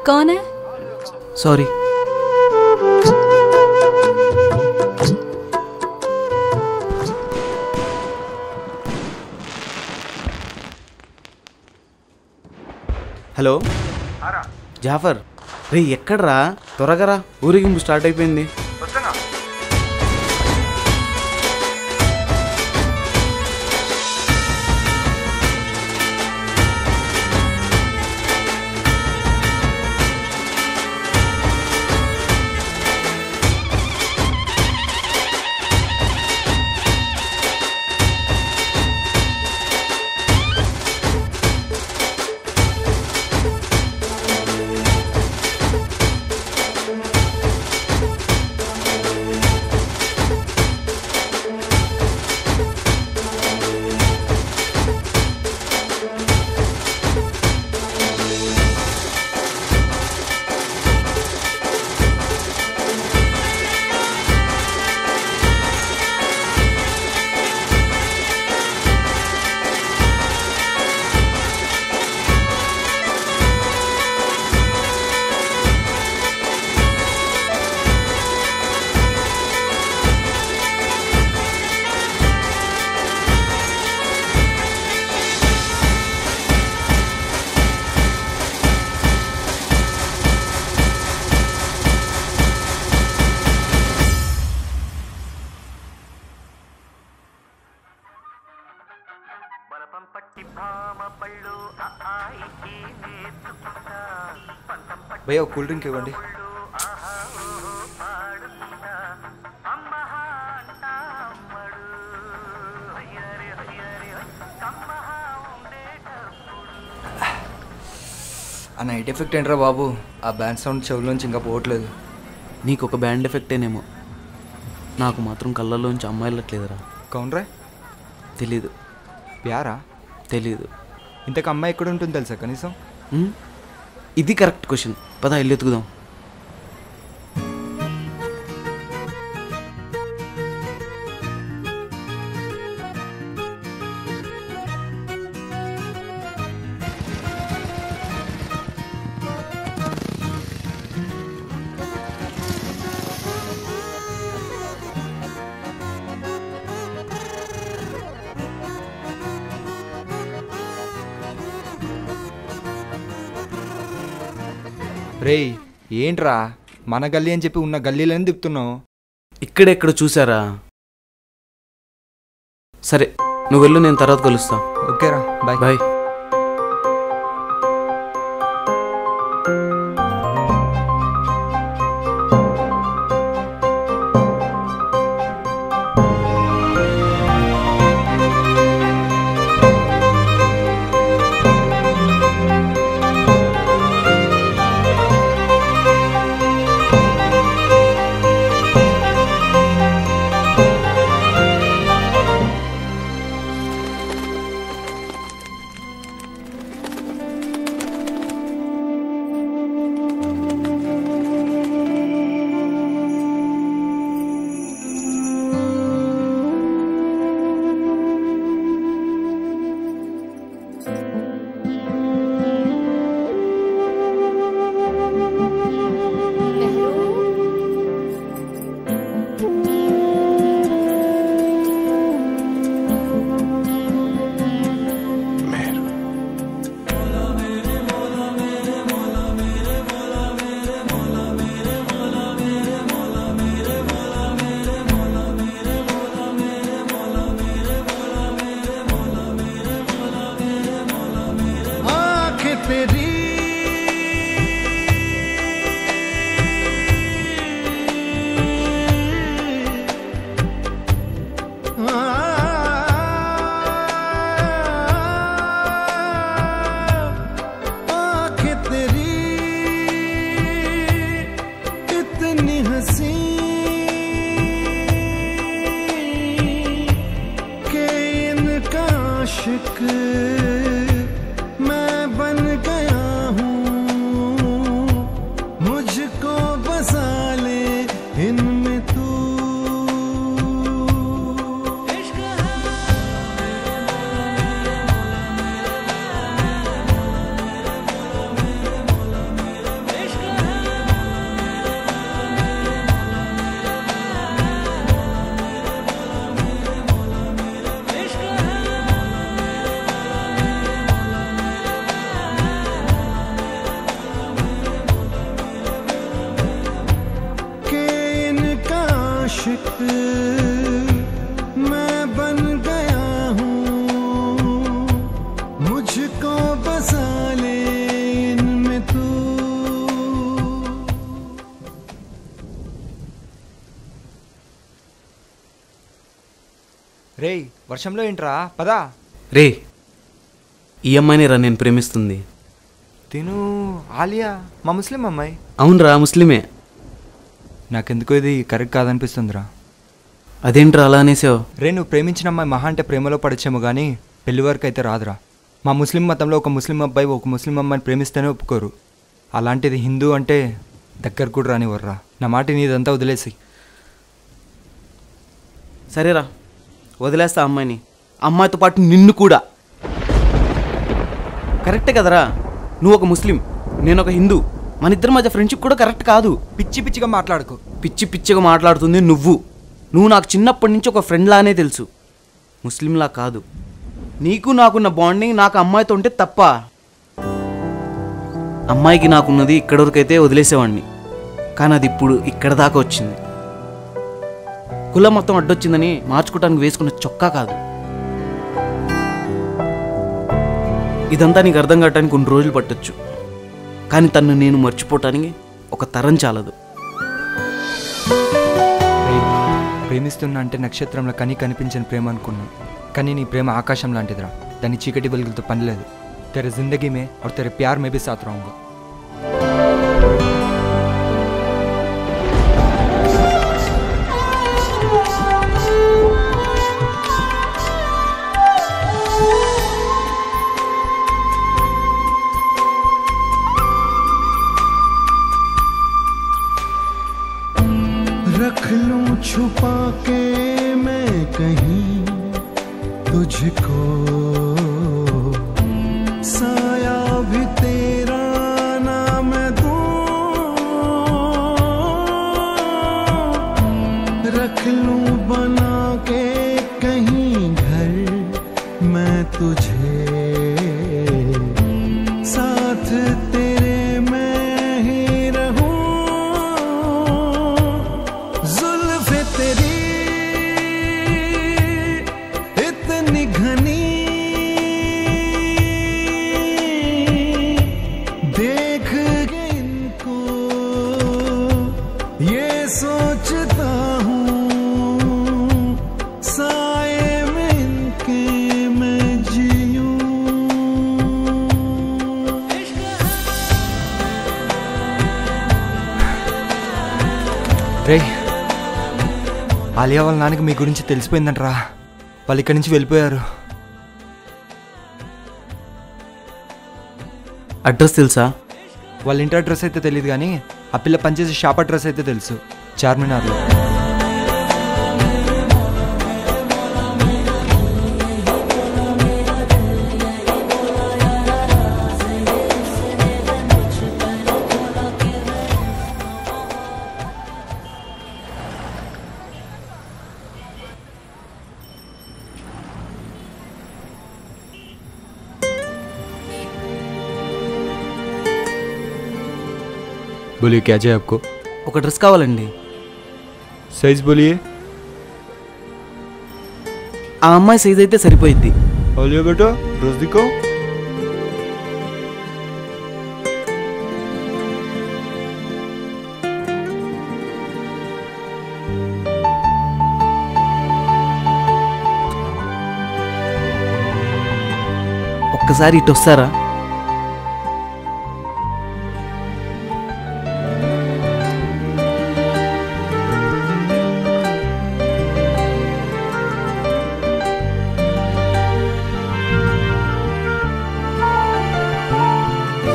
कौन है? Sorry. Hello Jafar, రే ఎక్కడ్రా? త్వరగా రా, ఊరేగింపు స్టార్ట్ అయిపోయింది. भैया कूल ड्रिंक इव्వండి. ఆ నైట్ ఎఫెక్ట్ ఏంట్రా బాబు? ఆ బ్యాండ్ సౌండ్ చెవుల్లోంచి ఇంకా పోవట్లేదు. నీకు ఒక బ్యాండ్ ఎఫెక్టేనేమో, నాకు మాత్రం కళ్ళల్లోంచి అమ్మాయిలట్లేదురా. కౌన్రా? తెలీదు. ప్యారా? తెలీదు. ఇంతకు అమ్మాయి ఎక్కడ ఉంటుంది తెలుసా కనీసం? ఇది కరెక్ట్ క్వశ్చన్. పద ఇల్లు ఎత్తుకుదాం. రేయ్ ఏంట్రా మన గల్లీ అని చెప్పి ఉన్న గల్లీలని తిప్పుతున్నావు? ఇక్కడెక్కడ చూసారా? సరే నువ్వు వెళ్ళు, నేను తర్వాత కలుస్తా. ఓకేరా, బాయ్ బాయ్. आशिक मैं बन गया हूँ, मुझको बसा ले इनमें तू। రేయ్ వర్షంలో ఏంట్రా పదా. రే ఈ అమ్మాయిని రా నేను ప్రేమిస్తుంది. తిను ఆలియా మా ముస్లిం అమ్మాయి. అవునరా ముస్లిమే. నాకెందుకో ఇది కరెక్ట్ కాదనిపిస్తుందిరా. అదేంట్రా అలా అనేసావు? రే నువ్వు ప్రేమించిన అమ్మాయి మహా అంటే ప్రేమలో పడచ్చేమో కానీ పెళ్లి వరకు అయితే రాదురా. మా ముస్లిం మతంలో ఒక ముస్లిం అబ్బాయి ఒక ముస్లిం అమ్మాయిని ప్రేమిస్తేనే ఒప్పుకోరు. అలాంటిది హిందూ అంటే దగ్గర కూడా రానివర్రా. నా మాట నీదంతా వదిలేసి. సరేరా వదిలేస్తా అమ్మాయిని, అమ్మాయితో పాటు నిన్ను కూడా. కరెక్టే కదరా, నువ్వు ఒక ముస్లిం నేను ఒక హిందూ, మన ఇద్దరి మధ్య ఫ్రెండ్షిప్ కూడా కరెక్ట్ కాదు. పిచ్చి పిచ్చిగా మాట్లాడుకో. పిచ్చి పిచ్చిగా మాట్లాడుతుంది నువ్వు. నాకు చిన్నప్పటి నుంచి ఒక ఫ్రెండ్ లానే తెలుసు, ముస్లింలా కాదు. నీకు నాకున్న బాండింగ్ నాకు అమ్మాయితో ఉంటే తప్ప, అమ్మాయికి నాకున్నది ఇక్కడి వరకు అయితే వదిలేసేవాడిని. కానీ అది ఇప్పుడు ఇక్కడ దాకా వచ్చింది. కులం మొత్తం అడ్డొచ్చిందని మార్చుకోవడానికి వేసుకున్న చొక్కా కాదు. ఇదంతా నీకు అర్థం కావటానికి కొన్ని రోజులు పట్టొచ్చు, కానీ తను నేను మర్చిపోవటానికి ఒక తరం చాలదు. ప్రేమిస్తున్నా అంటే నక్షత్రంలో కనిపించిన ప్రేమ అనుకున్నా, కానీ నీ ప్రేమ ఆకాశం లాంటిదిరా. దాన్ని చీకటి వెలుగులతో పని లేదు. तेरे जिंदगी में और तेरे प्यार में भी साथ रहूंगा. रख लूं छुपा के मैं कहीं तुझको, साया भी तेरा ना मैं दूं। रख लूं बना के कहीं घर मैं तुझे, साथ तेरे मैं ही रहूं। जुल्फ़े तेरी इतनी घनी, देख के इनको ये सोचता हूँ, साए में इनके मैं जीऊं। రే ఆలియా వాళ్ళ నాన్నకి మీ గురించి తెలిసిపోయిందంటరా. వాళ్ళు ఇక్కడి నుంచి వెళ్ళిపోయారు. అడ్రస్ తెలుసా? వాళ్ళ ఇంటి అడ్రస్ అయితే తెలియదు కానీ ఆ పిల్ల పనిచేసే షాప్ అడ్రస్ అయితే తెలుసు, చార్మినార్లో. बोलिए क्या चाहिए आपको? ఒక డ్రెస్ కావాలండి. साइज बोलिए. ఆ అమ్మాయి సైజ్ అయితే సరిపోయిద్ది. आलिया बेटा ड्रेस दिखाओ. ఒక్కసారి ఇటు వస్తారా?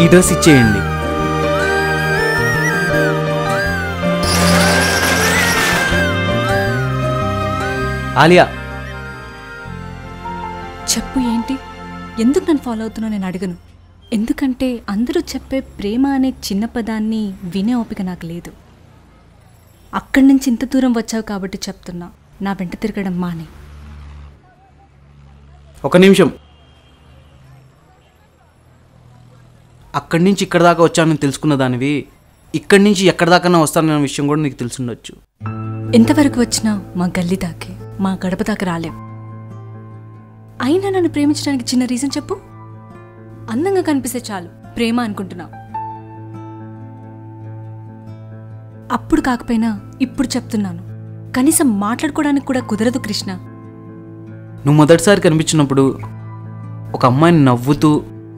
ఈ డ్రెస్ ఇచ్చేయండి. ఆలియా చెప్పు, ఏంటి? ఎందుకు నన్ను ఫాలో అవుతున్నావు నేను అడగను. ఎందుకంటే అందరూ చెప్పే ప్రేమ అనే చిన్న పదాన్ని వినే ఓపిక నాకు లేదు. అక్కడి నుంచి ఇంత దూరం వచ్చావు కాబట్టి చెప్తున్నా, నా వెంట తిరగడం మానే. ఒక నిమిషం. అక్కడి నుంచి ఇక్కడ దాకా వచ్చానని తెలుసుకున్న దానివి, ఇక్కడి నుంచి ఎక్కడి దాకా వస్తానన్న విషయం కూడా నీకు తెలుసుండొచ్చు. ఎంతవరకు వచ్చినా మా గల్లీ దాకే, మా గడప దాకా రాలేం. అయినా నన్ను ప్రేమించడానికి చిన్న రీజన్ చెప్పు. అందంగా కనిపిస్తే చాలు ప్రేమ అనుకుంటున్నావు. అప్పుడు కాకపోయినా ఇప్పుడు చెప్తున్నాను, కనీసం మాట్లాడుకోవడానికి కూడా కుదరదు కృష్ణ. నువ్వు మొదటిసారి కనిపించినప్పుడు ఒక అమ్మాయిని నవ్వుతూ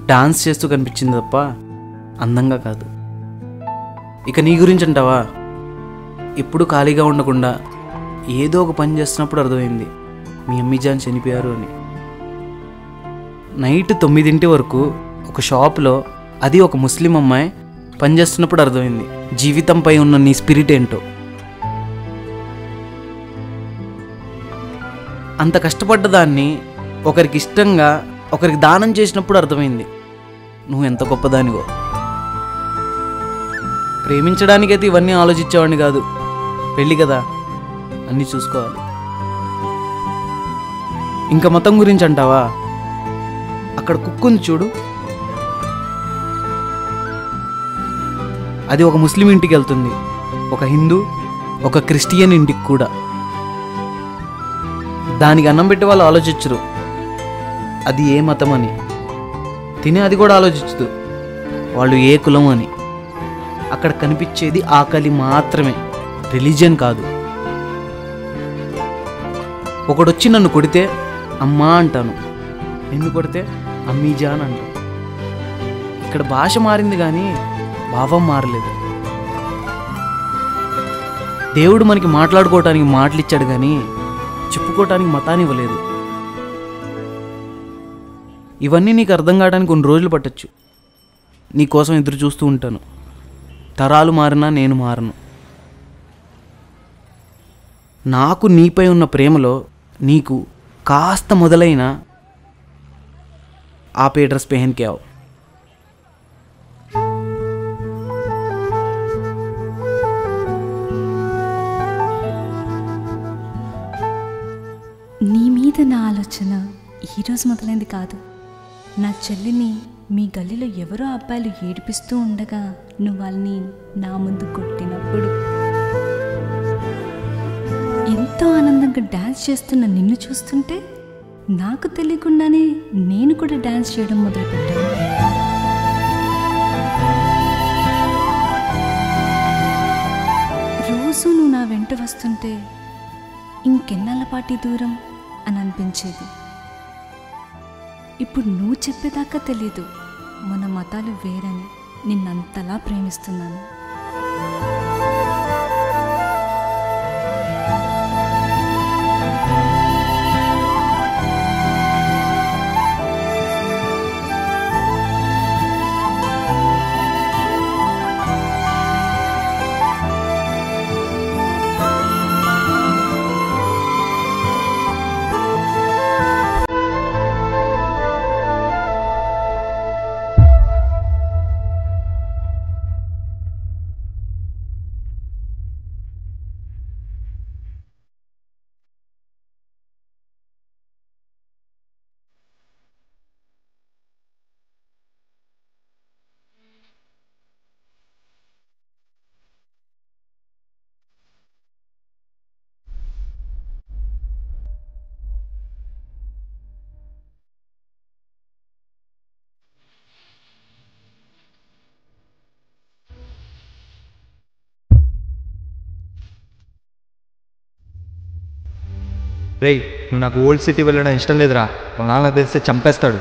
డాన్స్ చేస్తూ కనిపించింది తప్ప అందంగా కాదు. ఇక నీ గురించి అంటావా, ఎప్పుడు ఖాళీగా ఉండకుండా ఏదో ఒక పని చేస్తున్నప్పుడు అర్థమైంది మీ అమ్మిజాన్ చనిపోయారు అని. నైట్ 9 వరకు ఒక షాప్లో, అది ఒక ముస్లిం అమ్మాయి పనిచేస్తున్నప్పుడు అర్థమైంది జీవితంపై ఉన్న నీ స్పిరిట్ ఏంటో. అంత కష్టపడ్డ దాన్ని ఒకరికి ఇష్టంగా ఒకరికి దానం చేసినప్పుడు అర్థమైంది నువ్వు ఎంత గొప్పదానివో. ప్రేమించడానికైతే ఇవన్నీ ఆలోచించేవాడిని కాదు, పెళ్ళి కదా అన్నీ చూసుకోవాలి. ఇంకా మతం గురించి అంటావా, అక్కడ కుక్ ఉంది చూడు, అది ఒక ముస్లిం ఇంటికి వెళ్తుంది, ఒక హిందూ, ఒక క్రిస్టియన్ ఇంటికి కూడా. దానికి అన్నం పెట్టి వాళ్ళు ఆలోచించరు అది ఏ మతం అని, తినే అది కూడా ఆలోచించదు వాళ్ళు ఏ కులం అని. అక్కడ కనిపించేది ఆకలి మాత్రమే, రిలీజియన్ కాదు. ఒకడొచ్చి నన్ను కొడితే అమ్మా అంటాను, నిన్ను కొడితే అమ్మీజాన్ అంటాను. ఇక్కడ భాష మారింది కానీ భావం మారలేదు. దేవుడు మనకి మాట్లాడుకోవటానికి మాటలు ఇచ్చాడు కానీ చెప్పుకోవటానికి మతాన్ని ఇవ్వలేదు. ఇవన్నీ నీకు అర్థం కావడానికి కొన్ని రోజులు పట్టచ్చు. నీ కోసం ఎదురు చూస్తూ ఉంటాను. తరాలు మారినా నేను మారను. నాకు నీపై ఉన్న ప్రేమలో నీకు కాస్త మొదలైన आप ये ड्रेस पहन के आओ. నీ మీద నా ఆలోచన ఈరోజు మొదలైంది కాదు. నా చెల్లిని మీ గల్లీలో ఎవరో అబ్బాయిలు ఏడిపిస్తూ ఉండగా నువ్వు వాళ్ళని నా ముందు కొట్టినప్పుడు, ఎంతో ఆనందంగా డ్యాన్స్ చేస్తున్న నిన్ను చూస్తుంటే నాకు తెలియకుండానే నేను కూడా డ్యాన్స్ చేయడం మొదలుపెట్టాను. రోజు నువ్వు నా వెంట వస్తుంటే ఇంకెన్నాళ్ళపాటి దూరం అని అనిపించేది. ఇప్పుడు నువ్వు చెప్పేదాకా తెలీదు మన మతాలు వేరని నిన్నంతలా ప్రేమిస్తున్నాను. రేయ్, నువ్వు నాకు ఓల్డ్ సిటీ వెళ్ళడం ఇష్టం లేదురా. మా నాన్న తెలిస్తే చంపేస్తాడు.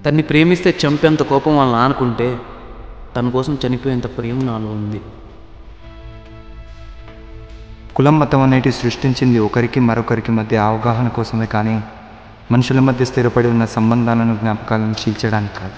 తన్ని ప్రేమిస్తే చంపేంత కోపం వాళ్ళని ఆనుకుంటే తన కోసం చనిపోయేంత ప్రేమ నాలో ఉంది. కులం మతం అనేటివి సృష్టించింది ఒకరికి మరొకరికి మధ్య అవగాహన కోసమే కానీ మనుషుల మధ్య స్థిరపడి ఉన్న సంబంధాలను జ్ఞాపకాలను చీల్చడానికి కాదు.